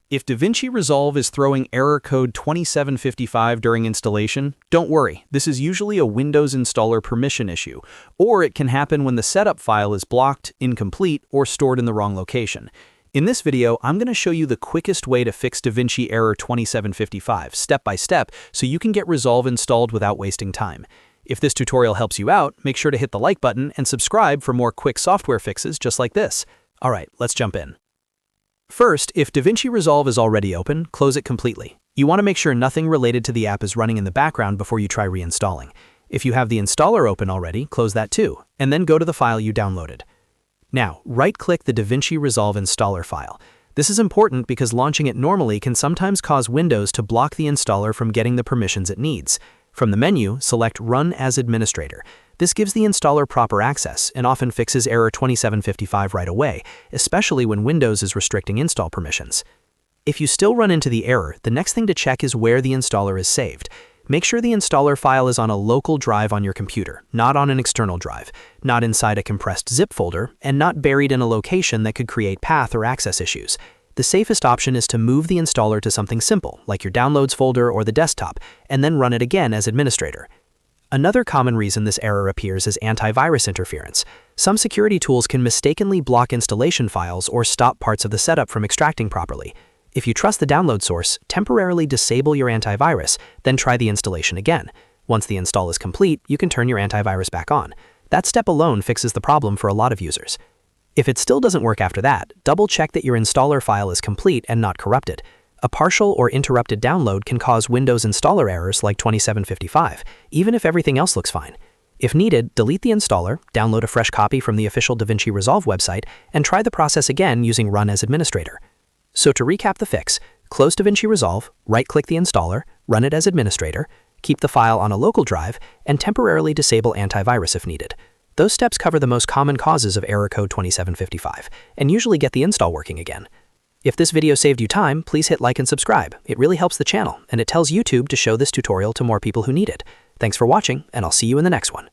If DaVinci Resolve is throwing error code 2755 during installation, don't worry, this is usually a Windows installer permission issue, or it can happen when the setup file is blocked, incomplete, or stored in the wrong location. In this video, I'm going to show you the quickest way to fix DaVinci error 2755 step by step so you can get Resolve installed without wasting time. If this tutorial helps you out, make sure to hit the like button and subscribe for more quick software fixes just like this. Alright, let's jump in. First, if DaVinci Resolve is already open, close it completely. You want to make sure nothing related to the app is running in the background before you try reinstalling. If you have the installer open already, close that too, and then go to the file you downloaded. Now, right-click the DaVinci Resolve installer file. This is important because launching it normally can sometimes cause Windows to block the installer from getting the permissions it needs. From the menu, select Run as Administrator. This gives the installer proper access and often fixes error 2755 right away, especially when Windows is restricting install permissions. If you still run into the error, the next thing to check is where the installer is saved. Make sure the installer file is on a local drive on your computer, not on an external drive, not inside a compressed zip folder, and not buried in a location that could create path or access issues. The safest option is to move the installer to something simple, like your Downloads folder or the desktop, and then run it again as administrator. Another common reason this error appears is antivirus interference. Some security tools can mistakenly block installation files or stop parts of the setup from extracting properly. If you trust the download source, temporarily disable your antivirus, then try the installation again. Once the install is complete, you can turn your antivirus back on. That step alone fixes the problem for a lot of users. If it still doesn't work after that, double-check that your installer file is complete and not corrupted. A partial or interrupted download can cause Windows installer errors like 2755, even if everything else looks fine. If needed, delete the installer, download a fresh copy from the official DaVinci Resolve website, and try the process again using Run as Administrator. So to recap the fix, close DaVinci Resolve, right-click the installer, run it as administrator, keep the file on a local drive, and temporarily disable antivirus if needed. Those steps cover the most common causes of error code 2755, and usually get the install working again. If this video saved you time, please hit like and subscribe. It really helps the channel, and it tells YouTube to show this tutorial to more people who need it. Thanks for watching, and I'll see you in the next one.